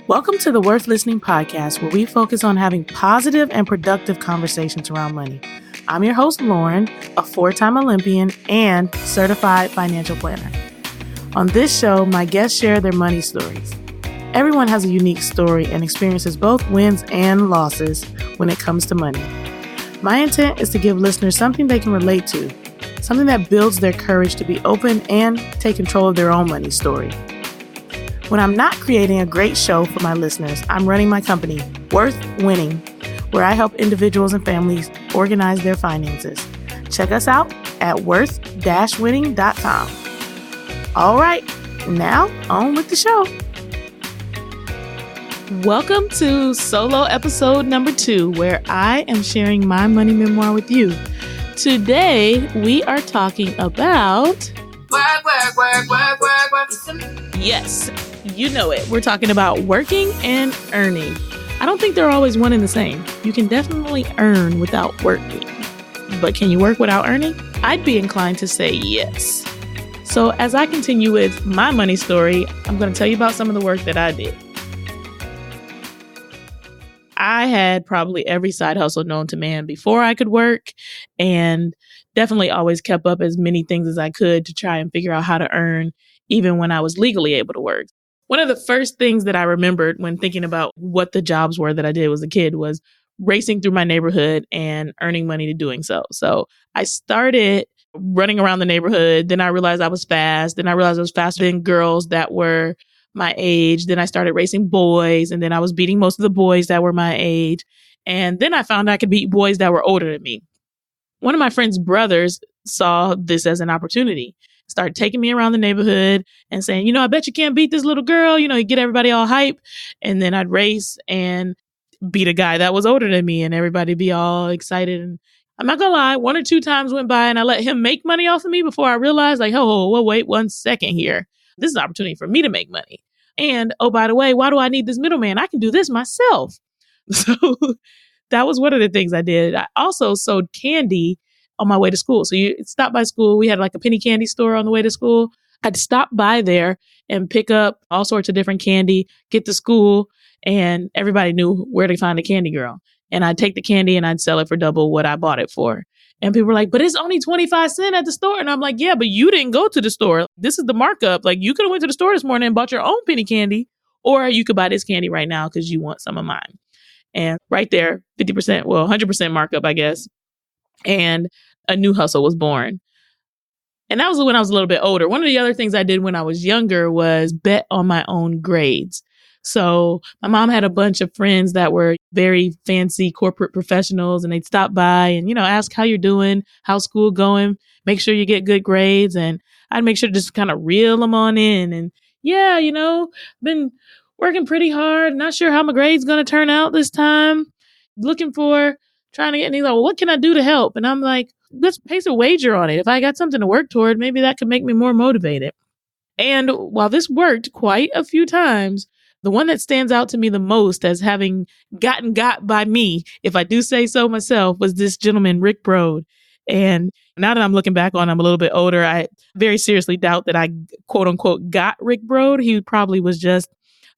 Welcome to the Worth Listening podcast, where we focus on having positive and productive conversations around money. I'm your host, Lauren, a 4-time Olympian and certified financial planner. On this show, my guests share their money stories. Everyone has a unique story and experiences both wins and losses when it comes to money. My intent is to give listeners something they can relate to, something that builds their courage to be open and take control of their own money story. When I'm not creating a great show for my listeners, I'm running my company, Worth Winning, where I help individuals and families organize their finances. Check us out at worth-winning.com. All right, now on with the show. Welcome to solo episode number 2, where I am sharing my money memoir with you. Today, we are talking about... Yes, you know it. We're talking about working and earning. I don't think they're always one and the same. You can definitely earn without working. But can you work without earning? I'd be inclined to say yes. So as I continue with my money story, I'm going to tell you about some of the work that I did. I had probably every side hustle known to man before I could work, and definitely always kept up as many things as I could to try and figure out how to earn, even when I was legally able to work. One of the first things that I remembered when thinking about what the jobs were that I did as a kid was racing through my neighborhood and earning money to doing so. So I started running around the neighborhood. Then I realized I was fast. Then I realized I was faster than girls that were my age. Then I started racing boys. And then I was beating most of the boys that were my age. And then I found I could beat boys that were older than me. One of my friend's brothers saw this as an opportunity. Started taking me around the neighborhood and saying, I bet you can't beat this little girl. He'd get everybody all hype. And then I'd race and beat a guy that was older than me, and everybody be all excited. And I'm not gonna lie, 1 or 2 times went by and I let him make money off of me before I realized, wait 1 second here. This is an opportunity for me to make money. And, oh, by the way, why do I need this middleman? I can do this myself. So that was one of the things I did. I also sold candy on my way to school. So you stop by school. We had like a penny candy store on the way to school. I'd stop by there and pick up all sorts of different candy, get to school, and everybody knew where to find a candy girl. And I'd take the candy and I'd sell it for double what I bought it for. And people were like, but it's only 25 cents at the store. And I'm like, yeah, but you didn't go to the store. This is the markup. Like, you could have went to the store this morning and bought your own penny candy, or you could buy this candy right now because you want some of mine. And right there, 50%, 100% markup, I guess. And a new hustle was born. And that was when I was a little bit older. One of the other things I did when I was younger was bet on my own grades. So my mom had a bunch of friends that were very fancy corporate professionals, and they'd stop by and, ask how you're doing, how's school going, make sure you get good grades. And I'd make sure to just kind of reel them on in. And yeah, been working pretty hard. Not sure how my grade's going to turn out this time. Trying to get, and he's like, well, what can I do to help? And I'm like, let's place a wager on it. If I got something to work toward, maybe that could make me more motivated. And while this worked quite a few times, the one that stands out to me the most as having gotten got by me, if I do say so myself, was this gentleman, Rick Brode. And now that I'm looking back on, I'm a little bit older, I very seriously doubt that I quote unquote got Rick Brode. He probably was just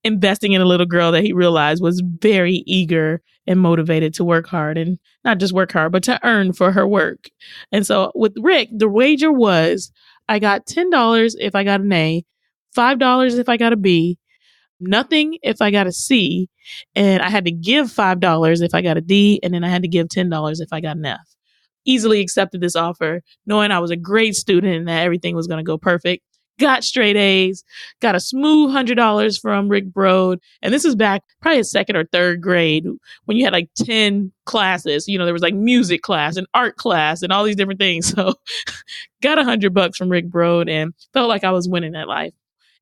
investing in a little girl that he realized was very eager and motivated to work hard, and not just work hard, but to earn for her work. And so with Rick, the wager was I got $10 if I got an A, $5 if I got a B, nothing if I got a C, and I had to give $5 if I got a D, and then I had to give $10 if I got an F. Easily accepted this offer, knowing I was a great student and that everything was going to go perfect. Got straight A's, got a smooth $100 from Rick Brode. And this is back probably 2nd or 3rd grade when you had like 10 classes. There was like music class and art class and all these different things. So got $100 from Rick Brode and felt like I was winning that life.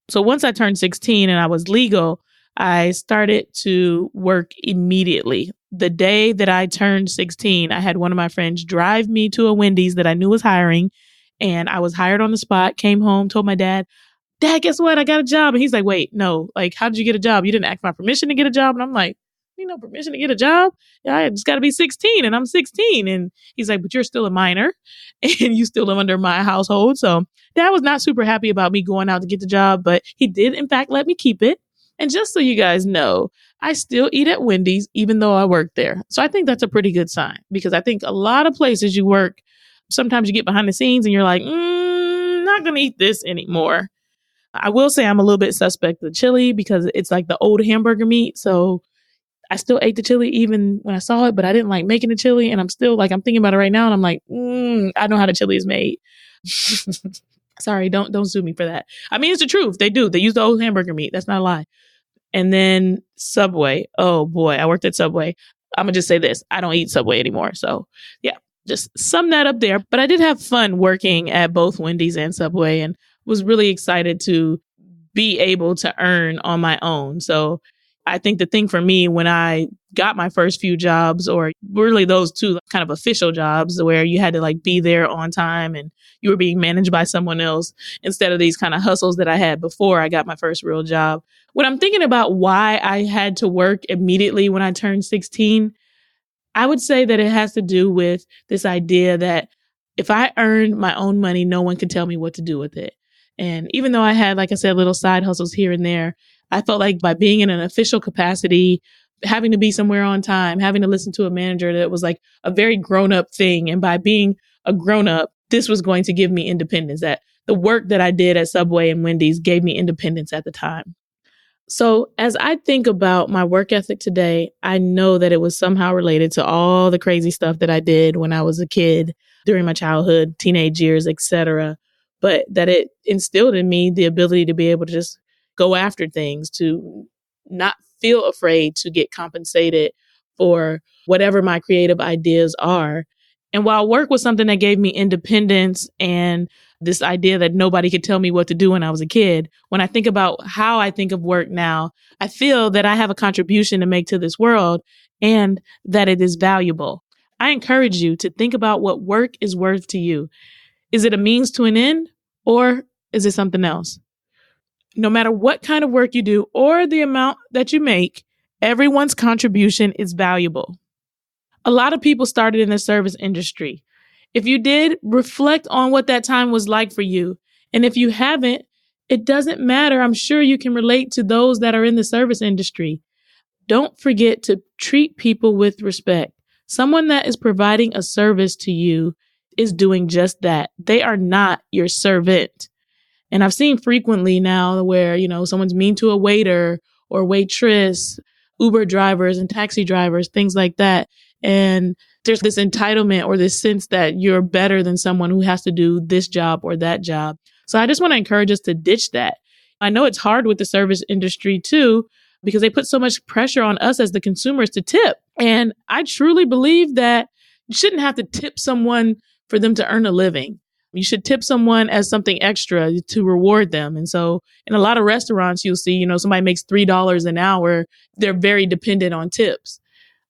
So once I turned 16 and I was legal, I started to work immediately. The day that I turned 16, I had one of my friends drive me to a Wendy's that I knew was hiring. And I was hired on the spot, came home, told my dad, guess what? I got a job. And he's like, wait, no, like, how did you get a job? You didn't ask my permission to get a job. And I'm like, permission to get a job? Yeah, I just got to be 16 and I'm 16. And he's like, but you're still a minor and you still live under my household. So Dad was not super happy about me going out to get the job, but he did, in fact, let me keep it. And just so you guys know, I still eat at Wendy's, even though I work there. So I think that's a pretty good sign because I think a lot of places you work, sometimes you get behind the scenes and you're like, not going to eat this anymore. I will say I'm a little bit suspect of the chili because it's like the old hamburger meat. So I still ate the chili even when I saw it, but I didn't like making the chili. And I'm still like, I'm thinking about it right now. And I'm like, I know how the chili is made. Sorry, don't sue me for that. I mean, it's the truth. They do. They use the old hamburger meat. That's not a lie. And then Subway. Oh boy, I worked at Subway. I'm going to just say this. I don't eat Subway anymore. So yeah, just sum that up there. But I did have fun working at both Wendy's and Subway and was really excited to be able to earn on my own. So I think the thing for me when I got my first few jobs, or really those two kind of official jobs where you had to like be there on time and you were being managed by someone else instead of these kind of hustles that I had before I got my first real job. When I'm thinking about why I had to work immediately when I turned 16, I would say that it has to do with this idea that if I earned my own money, no one could tell me what to do with it. And even though I had, like I said, little side hustles here and there, I felt like by being in an official capacity, having to be somewhere on time, having to listen to a manager, that was like a very grown up thing. And by being a grown up, this was going to give me independence. That the work that I did at Subway and Wendy's gave me independence at the time. So as I think about my work ethic today, I know that it was somehow related to all the crazy stuff that I did when I was a kid during my childhood, teenage years, etc. But that it instilled in me the ability to be able to just go after things, to not feel afraid to get compensated for whatever my creative ideas are. And while work was something that gave me independence and this idea that nobody could tell me what to do when I was a kid, when I think about how I think of work now, I feel that I have a contribution to make to this world and that it is valuable. I encourage you to think about what work is worth to you. Is it a means to an end or is it something else? No matter what kind of work you do or the amount that you make, everyone's contribution is valuable. A lot of people started in the service industry. If you did, reflect on what that time was like for you. And if you haven't, it doesn't matter. I'm sure you can relate to those that are in the service industry. Don't forget to treat people with respect. Someone that is providing a service to you is doing just that. They are not your servant. And I've seen frequently now where, someone's mean to a waiter or waitress, Uber drivers and taxi drivers, things like that. And there's this entitlement or this sense that you're better than someone who has to do this job or that job. So I just want to encourage us to ditch that. I know it's hard with the service industry too, because they put so much pressure on us as the consumers to tip. And I truly believe that you shouldn't have to tip someone for them to earn a living. You should tip someone as something extra to reward them. And so in a lot of restaurants, you'll see, somebody makes $3 an hour. They're very dependent on tips.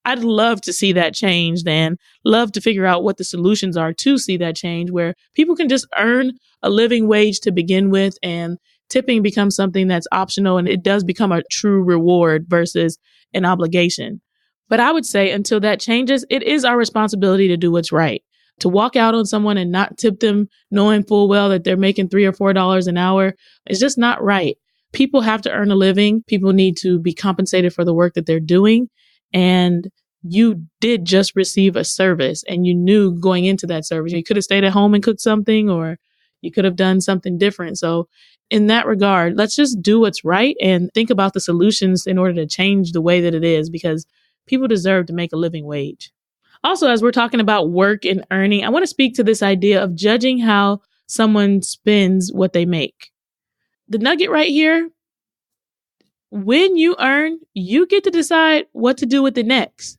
I'd love to see that changed and love to figure out what the solutions are to see that change where people can just earn a living wage to begin with and tipping becomes something that's optional and it does become a true reward versus an obligation. But I would say until that changes, it is our responsibility to do what's right. To walk out on someone and not tip them knowing full well that they're making $3 or $4 an hour is just not right. People have to earn a living. People need to be compensated for the work that they're doing. And you did just receive a service and you knew going into that service, you could have stayed at home and cooked something or you could have done something different. So in that regard, let's just do what's right and think about the solutions in order to change the way that it is because people deserve to make a living wage. Also, as we're talking about work and earning, I want to speak to this idea of judging how someone spends what they make. The nugget right here, when you earn, you get to decide what to do with it next.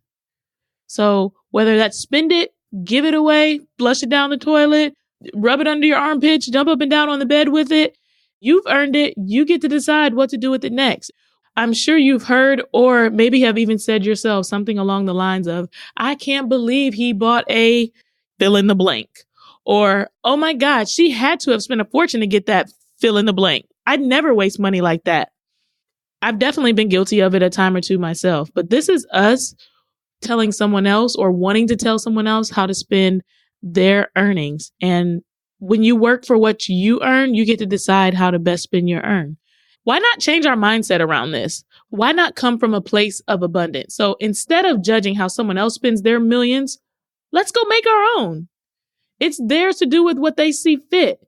So whether that's spend it, give it away, flush it down the toilet, rub it under your armpits, jump up and down on the bed with it, you've earned it. You get to decide what to do with it next. I'm sure you've heard or maybe have even said yourself something along the lines of, I can't believe he bought a fill in the blank. Or, oh my God, she had to have spent a fortune to get that fill in the blank. I'd never waste money like that. I've definitely been guilty of it a time or two myself, but this is us telling someone else or wanting to tell someone else how to spend their earnings. And when you work for what you earn, you get to decide how to best spend your earn. Why not change our mindset around this? Why not come from a place of abundance? So instead of judging how someone else spends their millions, let's go make our own. It's theirs to do with what they see fit.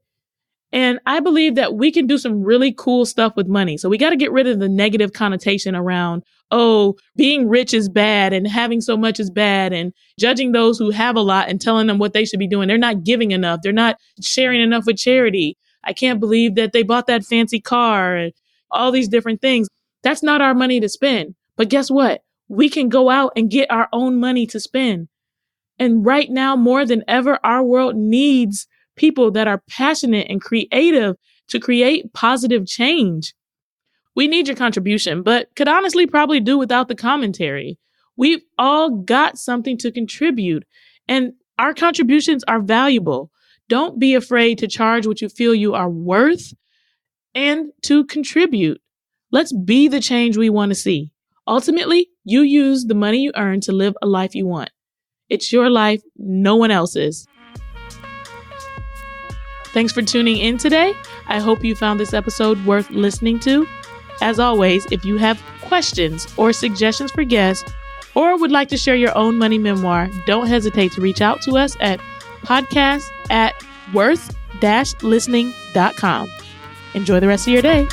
And I believe that we can do some really cool stuff with money. So we got to get rid of the negative connotation around, oh, being rich is bad and having so much is bad, and judging those who have a lot and telling them what they should be doing. They're not giving enough. They're not sharing enough with charity. I can't believe that they bought that fancy car and all these different things. That's not our money to spend. But guess what? We can go out and get our own money to spend. And right now, more than ever, our world needs people that are passionate and creative to create positive change. We need your contribution, but could honestly probably do without the commentary. We've all got something to contribute, and our contributions are valuable. Don't be afraid to charge what you feel you are worth and to contribute. Let's be the change we want to see. Ultimately, you use the money you earn to live a life you want. It's your life, no one else's. Thanks for tuning in today. I hope you found this episode worth listening to. As always, if you have questions or suggestions for guests, or would like to share your own money memoir, don't hesitate to reach out to us at podcast@worth-listening.com. Enjoy the rest of your day.